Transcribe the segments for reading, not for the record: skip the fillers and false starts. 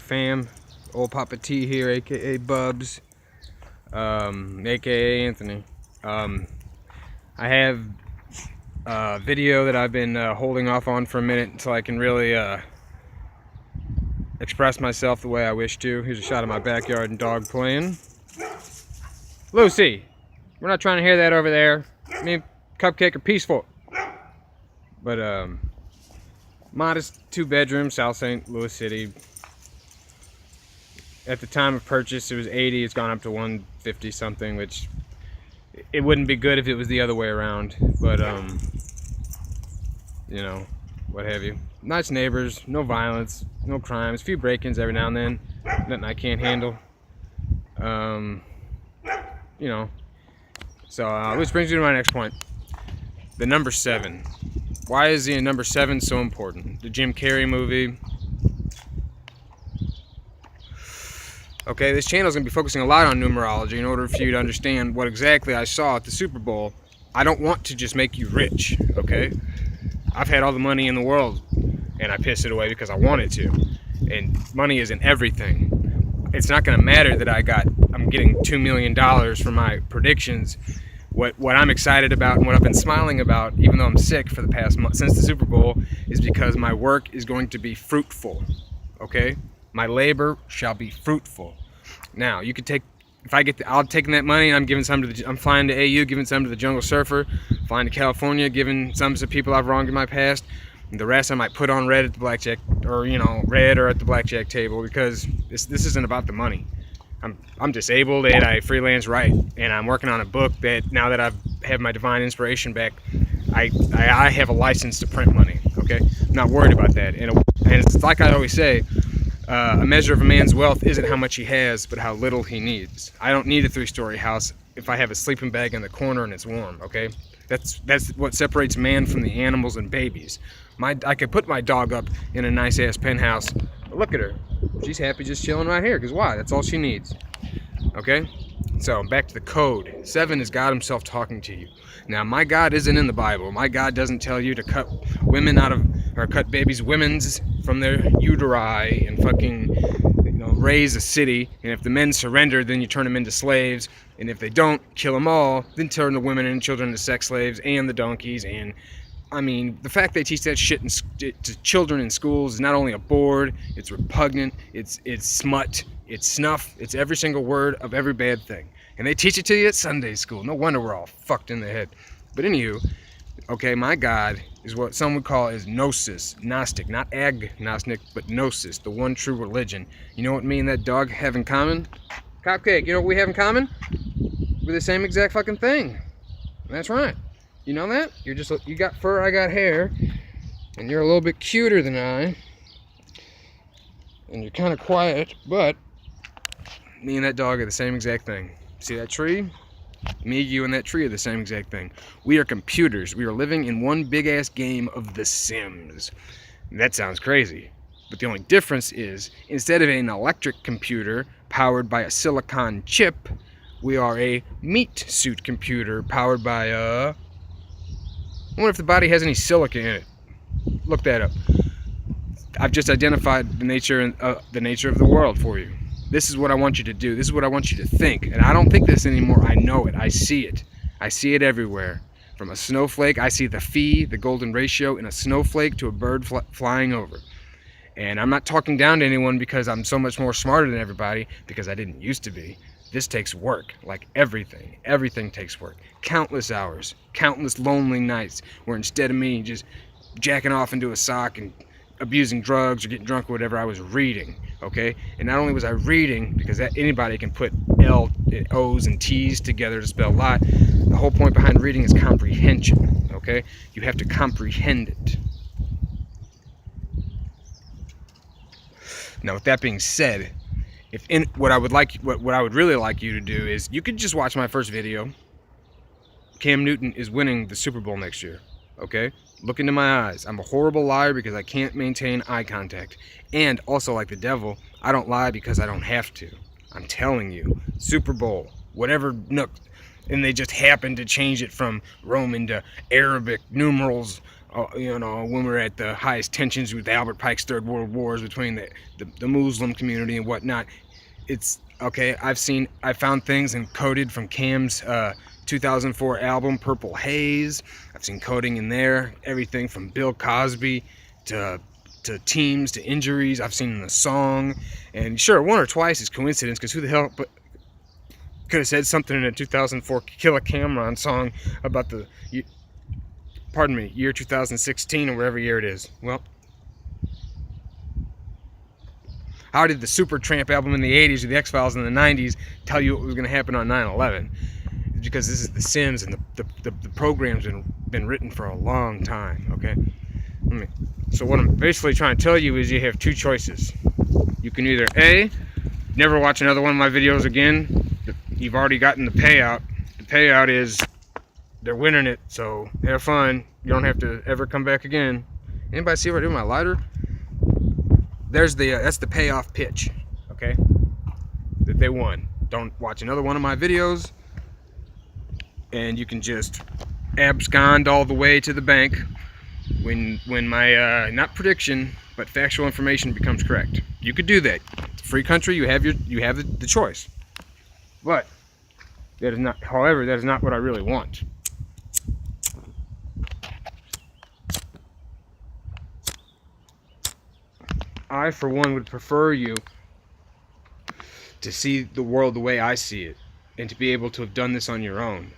fam? Old Papa T here, aka Bubs, aka Anthony. I have a video that I've been holding off on for a minute until I can really express myself the way I wish to. Here's a shot of my backyard and dog playing. Lucy, we're not trying to hear that over there. Me and Cupcake are peaceful. But modest 2-bedroom, South St. Louis City. At the time of purchase, it was 80. It's gone up to 150 something, which it wouldn't be good if it was the other way around. But you know, what have you. Nice neighbors, no violence, no crimes, a few break-ins every now and then, nothing I can't handle. You know. So which brings me to my next point. The number 7. Why is the number 7 so important? The Jim Carrey movie. Okay, this channel is going to be focusing a lot on numerology in order for you to understand what exactly I saw at the Super Bowl. I don't want to just make you rich, okay? I've had all the money in the world, and I pissed it away because I wanted to. And money isn't everything. It's not going to matter that I'm getting $2 million for my predictions. What I'm excited about and what I've been smiling about, even though I'm sick for the past month since the Super Bowl, is because my work is going to be fruitful, okay? My labor shall be fruitful. Now, you could take, I'm taking that money and I'm giving some to I'm flying to AU, giving some to the Jungle Surfer, flying to California, giving some to people I've wronged in my past. And the rest I might put on red at the blackjack, or red or at the blackjack table, because this isn't about the money. I'm disabled and I freelance write, and I'm working on a book that now that I've had my divine inspiration back, I have a license to print money. Okay, I'm not worried about that. And it's like I always say, a measure of a man's wealth isn't how much he has, but how little he needs. I don't need a 3-story house if I have a sleeping bag in the corner and it's warm. Okay, that's what separates man from the animals and babies. I could put my dog up in a nice ass penthouse. Look at her. She's happy just chilling right here, because why? That's all she needs. Okay? So, back to the code. 7 is God himself talking to you. Now, my God isn't in the Bible. My God doesn't tell you to cut women cut babies' women's from their uteri and fucking, raise a city. And if the men surrender, then you turn them into slaves. And if they don't, kill them all. Then turn the women and children into sex slaves and the donkeys. And I mean, the fact they teach that shit to children in schools is not only a bore, it's repugnant, it's smut, it's snuff, it's every single word of every bad thing. And they teach it to you at Sunday school. No wonder we're all fucked in the head. But anywho, okay, my God is what some would call is gnosis, Gnostic, not agnostic, but gnosis, the one true religion. You know what me and that dog have in common? Cupcake, you know what we have in common? We're the same exact fucking thing. That's right. You know that? You got fur, I got hair, and you're a little bit cuter than I, and you're kind of quiet, but me and that dog are the same exact thing. See that tree? Me, you, and that tree are the same exact thing. We are computers. We are living in one big-ass game of The Sims. That sounds crazy, but the only difference is, instead of an electric computer powered by a silicon chip, we are a meat suit computer powered by a... I wonder if the body has any silica in it. Look that up. I've just identified the nature of the world for you. This is what I want you to do. This is what I want you to think. And I don't think this anymore. I know it. I see it. I see it everywhere. From a snowflake, I see the phi, the golden ratio, in a snowflake to a bird flying over. And I'm not talking down to anyone because I'm so much more smarter than everybody, because I didn't used to be. This takes work, like everything. Everything takes work. Countless hours, countless lonely nights where instead of me just jacking off into a sock and abusing drugs or getting drunk or whatever, I was reading, okay? And not only was I reading, because anybody can put O's and T's together to spell lot, the whole point behind reading is comprehension, okay? You have to comprehend it. Now, with that being said, what I would really like you to do is, you could just watch my first video. Cam Newton is winning the Super Bowl next year. Okay? Look into my eyes. I'm a horrible liar because I can't maintain eye contact. And also, like the devil, I don't lie because I don't have to. I'm telling you, Super Bowl, whatever nook, and they just happened to change it from Roman to Arabic numerals when we're at the highest tensions with Albert Pike's Third World Wars between the Muslim community and whatnot. It's okay. I found things encoded from Cam's 2004 album Purple Haze. I've seen coding in there, everything from Bill Cosby to teams to injuries. I've seen in the song, and sure, one or twice is coincidence, because who the hell could have said something in a 2004 Killa Cameron song about the year 2016 or whatever year it is. Well, how did the Supertramp album in the 80s or the X-Files in the 90s tell you what was going to happen on 9/11? Because this is The Sims, and the program's been written for a long time, okay? So what I'm basically trying to tell you is you have two choices. You can either A, never watch another one of my videos again. You've already gotten the payout. The payout is they're winning it, so have fun. You don't have to ever come back again. Anybody see what I do with my lighter? There's that's the payoff pitch, okay? That they won. Don't watch another one of my videos, and you can just abscond all the way to the bank when my not prediction but factual information becomes correct. You could do that. It's a free country. You have the choice. But that is not. However, that is not what I really want. I, for one, would prefer you to see the world the way I see it, and to be able to have done this on your own.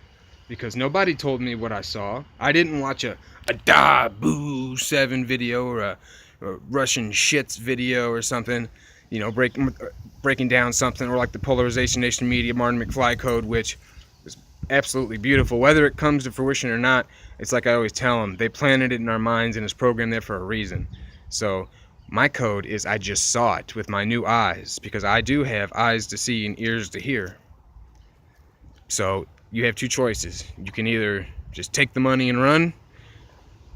Because nobody told me what I saw. I didn't watch a Dabu 7 video or a Russian shits video or something, breaking down something, or like the Polarization Nation Media Martin McFly code, which is absolutely beautiful. Whether it comes to fruition or not, it's like I always tell them, they planted it in our minds and it's programmed there for a reason. So my code is I just saw it with my new eyes, because I do have eyes to see and ears to hear. So you have two choices. You can either just take the money and run,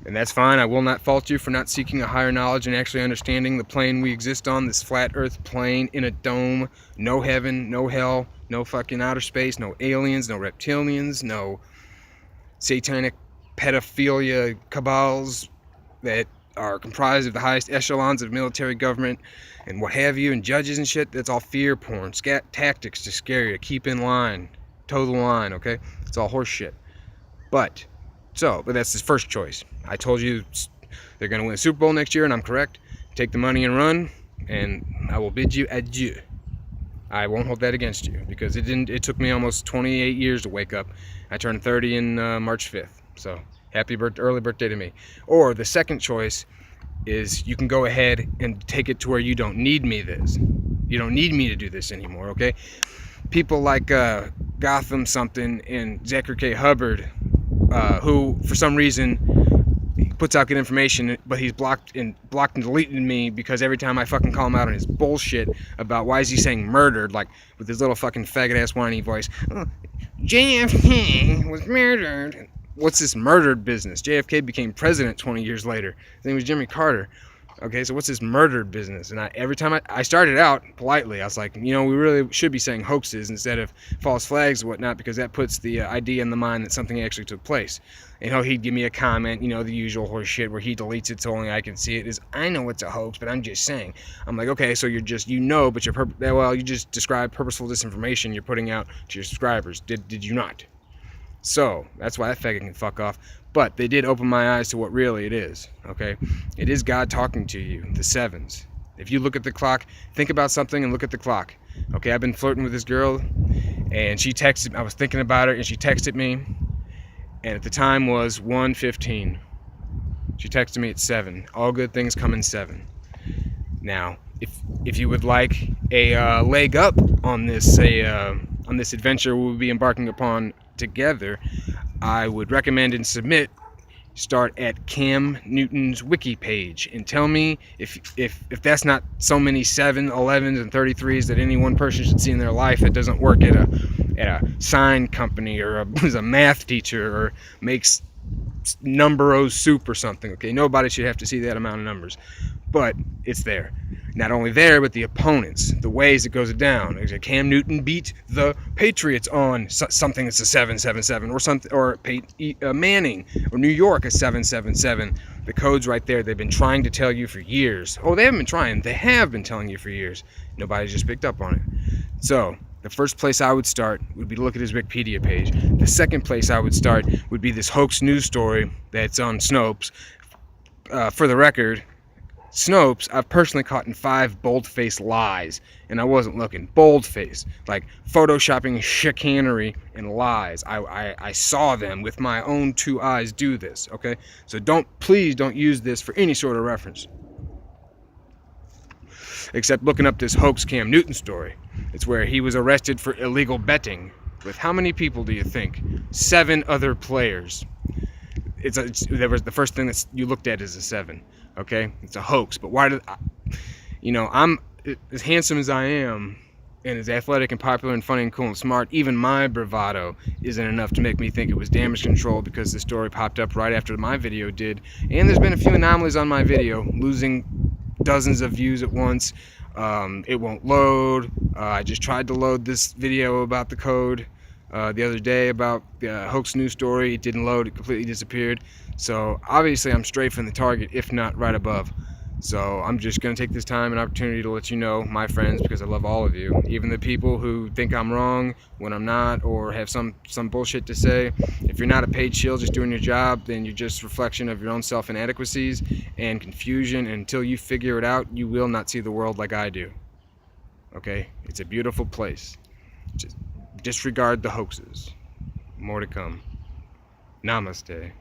and that's fine. I will not fault you for not seeking a higher knowledge and actually understanding the plane we exist on, this flat earth plane in a dome. No heaven, no hell, no fucking outer space, no aliens, no reptilians, no satanic pedophilia cabals that are comprised of the highest echelons of military government and what have you, and judges and shit. That's all fear porn, tactics to scare you, to keep in line, toe the line, okay? It's all horse shit. But that's his first choice. I told you they're going to win the Super Bowl next year, and I'm correct. Take the money and run, and I will bid you adieu. I won't hold that against you, because it took me almost 28 years to wake up. I turned 30 in March 5th, so early birthday to me. Or the second choice is you can go ahead and take it to where you don't need me You don't need me to do this anymore, okay? People like Gotham something and Zachary K. Hubbard, who for some reason puts out good information, but he's blocked and deleted me because every time I fucking call him out on his bullshit about why is he saying murdered, like with his little fucking faggot ass whiny voice, JFK was murdered. What's this murdered business? JFK became president 20 years later. His name was Jimmy Carter. Okay, so what's this murdered business? And every time I started out politely, I was like, we really should be saying hoaxes instead of false flags and whatnot, because that puts the idea in the mind that something actually took place. And he'd give me a comment, the usual horse shit where he deletes it so only I can see it, is, I know it's a hoax, but I'm just saying. I'm like, okay, so you're just, but you just described purposeful disinformation you're putting out to your subscribers. Did you not? So that's why that faggot can fuck off. But they did open my eyes to what really it is, okay? It is God talking to you, the sevens. If you look at the clock, think about something and look at the clock. Okay, I've been flirting with this girl, and she texted, I was thinking about her, and she texted me, and at the time was 1:15. She texted me at 7. All good things come in 7. Now, if you would like a leg up on this adventure we'll be embarking upon together, I would recommend and start at Cam Newton's wiki page and tell me if that's not so many 7, 11s, and 33s that any one person should see in their life that doesn't work at a sign company or is a math teacher or makes number-o soup or something. Okay, nobody should have to see that amount of numbers. but it's there. Not only there, but the opponents, the ways it goes down. Cam Newton beat the Patriots on something that's a 777, or something, or Manning or New York a 777. The code's right there. They've been trying to tell you for years. Oh, they haven't been trying. They have been telling you for years. Nobody's just picked up on it. So the first place I would start would be to look at his Wikipedia page. The second place I would start would be this hoax news story that's on Snopes. For the record, Snopes, I've personally caught in 5 bold-faced lies, and I wasn't looking. Bold-faced, like photoshopping, chicanery, and lies. I saw them with my own 2 eyes do this, okay? So please don't use this for any sort of reference. Except looking up this hoax Cam Newton story. It's where he was arrested for illegal betting. With how many people do you think? 7 other players. There was the first thing that you looked at is a 7. Okay, it's a hoax. But why did I'm as handsome as I am, and as athletic and popular and funny and cool and smart. Even my bravado isn't enough to make me think it was damage control, because the story popped up right after my video did, and there's been a few anomalies on my video, losing dozens of views at once. It won't load. I just tried to load this video about the code the other day about the hoax news story. It didn't load. It completely disappeared. So obviously I'm straight from the target, if not right above. So I'm just going to take this time and opportunity to let you know, my friends, because I love all of you, even the people who think I'm wrong when I'm not, or have some bullshit to say. If you're not a paid shield just doing your job, then you're just a reflection of your own self-inadequacies and confusion. And until you figure it out, you will not see the world like I do. Okay? It's a beautiful place. Just disregard the hoaxes. More to come. Namaste.